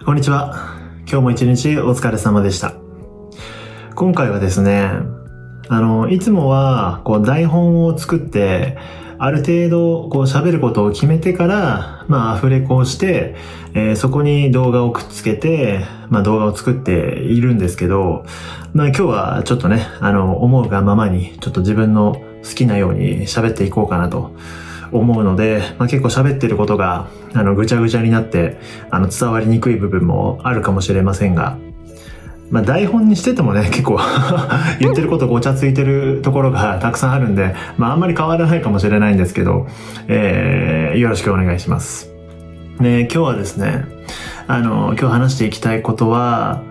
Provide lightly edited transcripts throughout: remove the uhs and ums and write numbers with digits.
こんにちは。今日も一日お疲れ様でした。今回はですね、いつもは台本を作って、ある程度喋ることを決めてから、アフレコをして、そこに動画をくっつけて、動画を作っているんですけど、今日はちょっとね、思うがままに、ちょっと自分の好きなように喋っていこうかなと思うので、結構喋ってることがぐちゃぐちゃになって伝わりにくい部分もあるかもしれませんが、台本にしててもね結構言ってることごちゃついてるところがたくさんあるんで、あんまり変わらないかもしれないんですけど、よろしくお願いします。で、今日はですね、今日話していきたいことは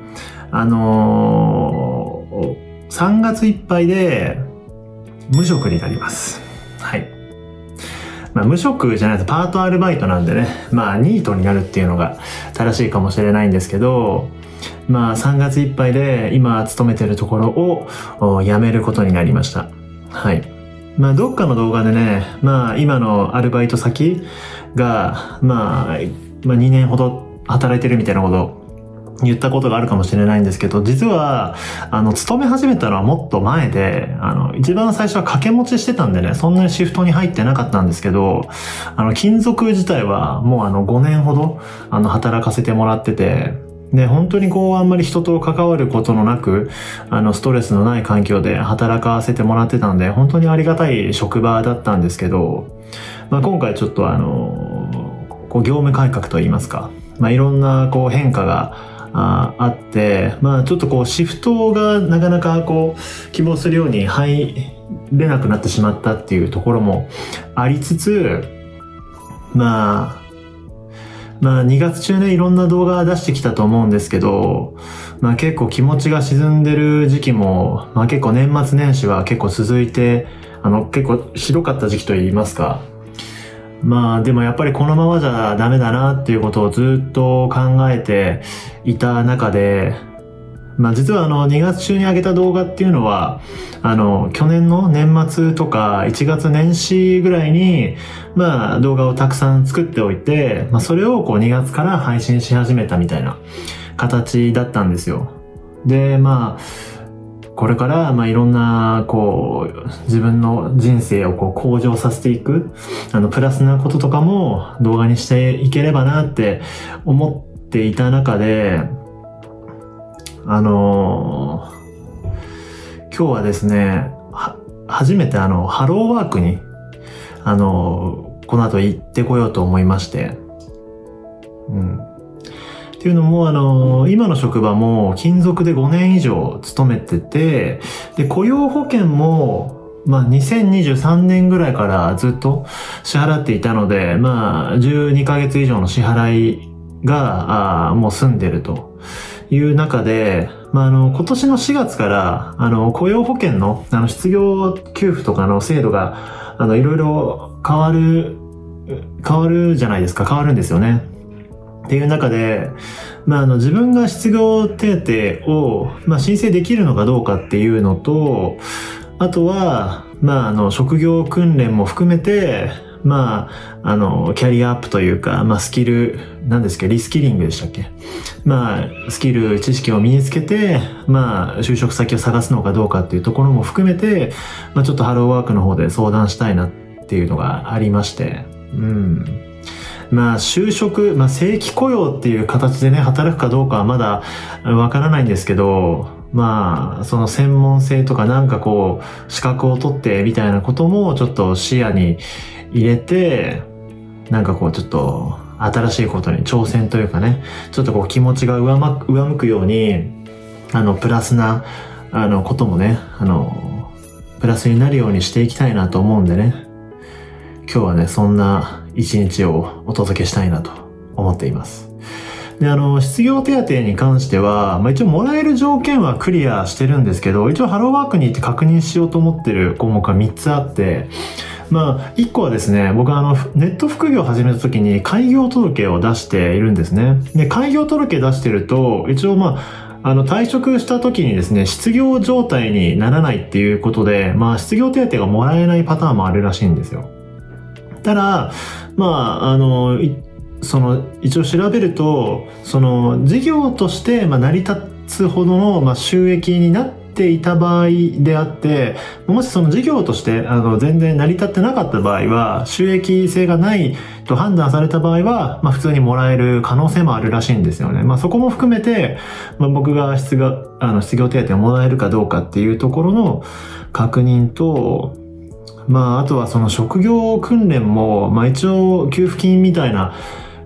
3月いっぱいで無職になります。はい。無職じゃないとパートアルバイトなんでね、ニートになるっていうのが正しいかもしれないんですけど、3月いっぱいで今勤めてるところを辞めることになりました。はい。どっかの動画でね、今のアルバイト先が、2年ほど働いてるみたいなこと言ったことがあるかもしれないんですけど、実は勤め始めたのはもっと前で、一番最初は掛け持ちしてたんでね、そんなにシフトに入ってなかったんですけど、勤続自体はもう5年ほど働かせてもらってて、で本当にあんまり人と関わることのなくストレスのない環境で働かせてもらってたんで、本当にありがたい職場だったんですけど、今回ちょっと業務改革といいますか、いろんな変化があって、ちょっとシフトがなかなか希望するように入れなくなってしまったっていうところもありつつ、2月中ね、いろんな動画出してきたと思うんですけど、結構気持ちが沈んでる時期も、結構年末年始は結構続いて、結構ひどかった時期といいますか、でもやっぱりこのままじゃダメだなっていうことをずっと考えていた中で、実は2月中に上げた動画っていうのは去年の年末とか1月年始ぐらいに動画をたくさん作っておいて、それを2月から配信し始めたみたいな形だったんですよ。でこれからいろんな自分の人生を向上させていくプラスなこととかも動画にしていければなって思っていた中で、今日はですね、初めてハローワークにこの後行ってこようと思いまして、っていうのも今の職場も勤続で5年以上勤めてて、で雇用保険も2023年ぐらいからずっと支払っていたので、12ヶ月以上の支払いがもう済んでるという中で、今年の4月から雇用保険の失業給付とかの制度がいろいろ変わるじゃないですか。変わるんですよね。っていう中で、自分が失業手当を申請できるのかどうかっていうのと、あとは職業訓練も含めてキャリアアップというか、スキル、何ですか、リスキリングでしたっけ？スキル、知識を身につけて、就職先を探すのかどうかっていうところも含めて、ちょっとハローワークの方で相談したいなっていうのがありまして、就職、正規雇用っていう形でね、働くかどうかはまだわからないんですけど、その専門性とか資格を取ってみたいなこともちょっと視野に入れて、ちょっと新しいことに挑戦というかね、ちょっと気持ちが上向くように、プラスな、こともね、プラスになるようにしていきたいなと思うんでね、今日はね、そんな一日をお届けしたいなと思っています。で、失業手当に関しては、一応もらえる条件はクリアしてるんですけど、一応ハローワークに行って確認しようと思ってる項目が3つあって、1個はですね、僕はネット副業を始めた時に開業届を出しているんですね。で、開業届出してると、一応退職した時にですね、失業状態にならないっていうことで、失業手当がもらえないパターンもあるらしいんですよ。ただ、一応調べると、事業として、成り立つほどの、収益になっていた場合であって、もしその事業として、全然成り立ってなかった場合は、収益性がないと判断された場合は、普通にもらえる可能性もあるらしいんですよね。そこも含めて、僕が失業手当をもらえるかどうかっていうところの確認と、あとはその職業訓練も、一応給付金みたいな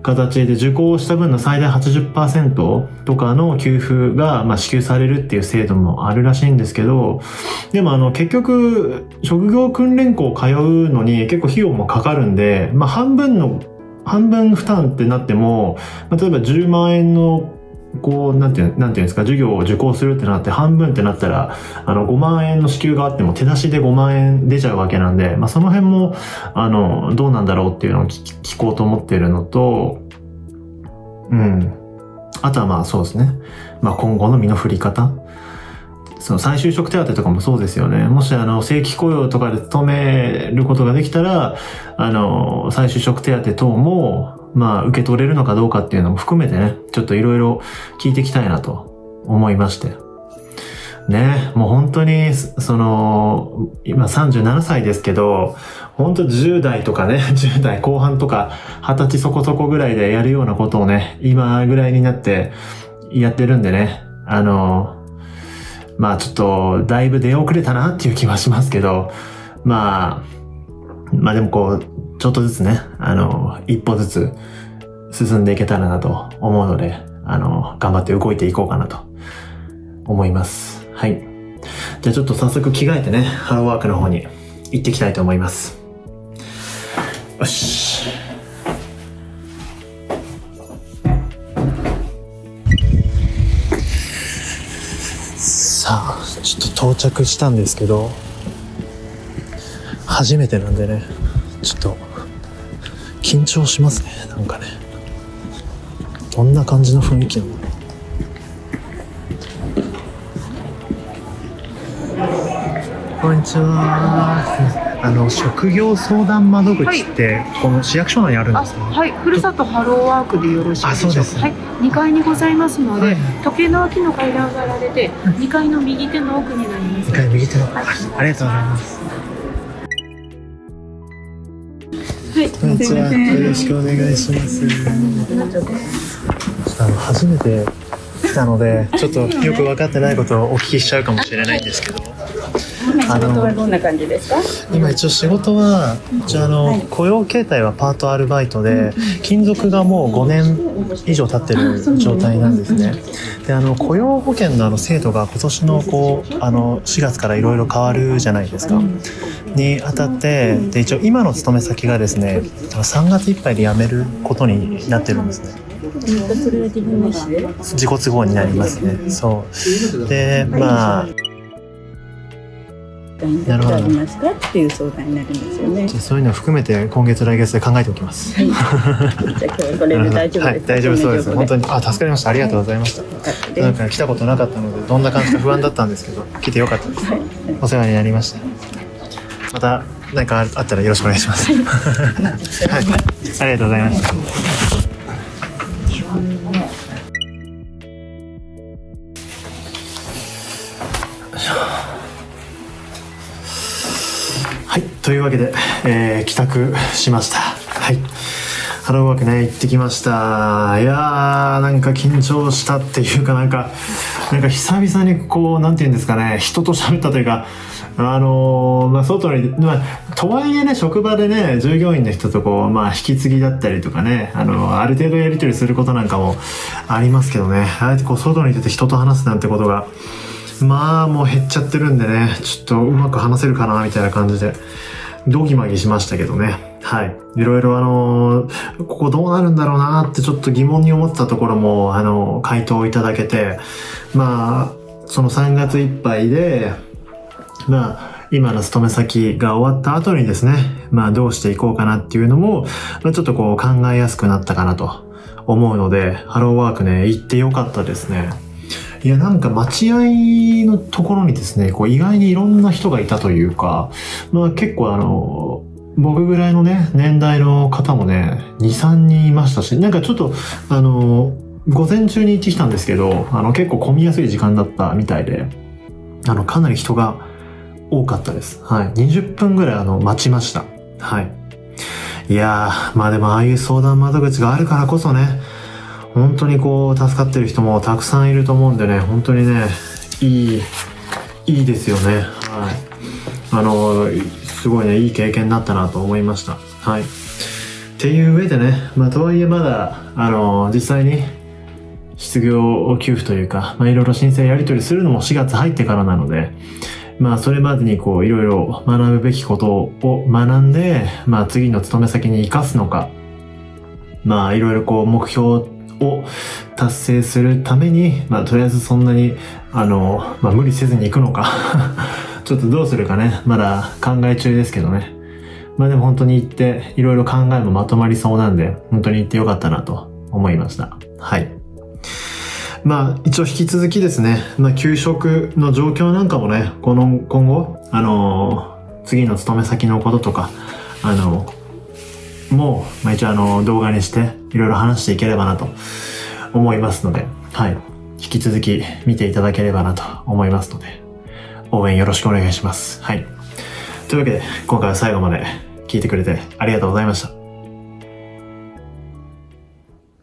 形で受講した分の最大 80% とかの給付が支給されるっていう制度もあるらしいんですけど、でも結局職業訓練校通うのに結構費用もかかるんで、半分負担ってなっても、例えば10万円のなんていうんですか、授業を受講するってなって半分ってなったら、5万円の支給があっても手出しで5万円出ちゃうわけなんで、その辺も、どうなんだろうっていうのを聞こうと思っているのと、あとはそうですね。今後の身の振り方。その再就職手当とかもそうですよね。もし正規雇用とかで勤めることができたら、再就職手当等も、受け取れるのかどうかっていうのも含めてね、ちょっといろいろ聞いていきたいなと思いまして。ね、もう本当に、今37歳ですけど、本当10代とかね、10代後半とか、20歳そこそこぐらいでやるようなことをね、今ぐらいになってやってるんでね、ちょっと、だいぶ出遅れたなっていう気はしますけど、でもちょっとずつね、一歩ずつ進んでいけたらなと思うので、頑張って動いていこうかなと思います。はい。じゃあちょっと早速着替えてね、ハローワークの方に行ってきたいと思います。よし。さあ、ちょっと到着したんですけど、初めてなんでね、ちょっと緊張しますね。なんかね、どんな感じの雰囲気なの？こんにちは。職業相談窓口って、この市役所内にあるんですか？はい、ふるさとハローワークでよろしいでしょうか？そうです。はい、2階にございますので、時計の脇の階段がられて、2階の右手の奥になります。2階右手の、ありがとうございます。はい、こんにちは。よろしくお願いします。初めて来たので、ちょっとよく分かってないことをお聞きしちゃうかもしれないんですけど。仕事はどんな感じですか？今一応仕事は、雇用形態はパートアルバイトで、勤続がもう5年以上経ってる状態なんですね。で、雇用保険の制度が今年の4月からいろいろ変わるじゃないですか。にあたって、で、一応今の勤め先がですね、3月いっぱいで辞めることになってるんですね。それは自分の意思で？自己都合になりますね。そう。で、なるほど。ありますかっていう相談になりますよね。そういうのを含めて今月来月で考えておきます。はい。じゃあ今日はこれで大丈夫ですか？はい、大丈夫そうです。本当に助かりました。ありがとうございました。なんか来たことなかったのでどんな感じか不安だったんですけど来てよかったです。お世話になりました。また何かあったらよろしくお願いします。はい、ありがとうございました。はい、というわけで、帰宅しました。はい、ハローワークね行ってきました。いやー、なんか緊張したっていうかなんか久々になんていうんですかね、人と喋ったというか、外に、とはいえね、職場でね、従業員の人と引き継ぎだったりとかね、ある程度やり取りすることなんかもありますけどね、あえて外に出て人と話すなんてことが、もう減っちゃってるんでね、ちょっとうまく話せるかな、みたいな感じで、ドギマギしましたけどね。はい。いろいろここどうなるんだろうなってちょっと疑問に思ってたところも、回答いただけて、その3月いっぱいで、今の勤め先が終わった後にですね、どうしていこうかなっていうのも、ちょっと考えやすくなったかなと思うので、ハローワークね、行ってよかったですね。いや、なんか待合のところにですね、意外にいろんな人がいたというか、結構僕ぐらいのね、年代の方もね、2、3人いましたし、なんかちょっと、午前中に行ってきたんですけど、結構混みやすい時間だったみたいで、かなり人が多かったです。はい。20分ぐらい待ちました。はい。いやー、まあでもああいう相談窓口があるからこそね、本当にこう、助かってる人もたくさんいると思うんでね、本当にね、いいですよね。はい。すごいね、いい経験になったなと思いました。はい。っていう上でね、まあとはいえまだ、実際に、失業給付というか、まあいろいろ申請やり取りするのも4月入ってからなので、まあそれまでにこういろいろ学ぶべきことを学んで、まあ次の勤め先に生かすのか、まあいろいろこう目標を達成するために、まあとりあえずそんなにまあ無理せずに行くのかちょっとどうするかね、まだ考え中ですけどね。まあでも本当に行っていろいろ考えもまとまりそうなんで、本当に行ってよかったなと思いました。はい。まあ一応引き続きですね、まあ給食の状況なんかもね、今後次の勤め先のこととかもう、まあ、一応動画にしていろいろ話していければなと思いますので、はい、引き続き見ていただければなと思いますので、応援よろしくお願いします。はい。というわけで今回は最後まで聞いてくれてありがとうございました。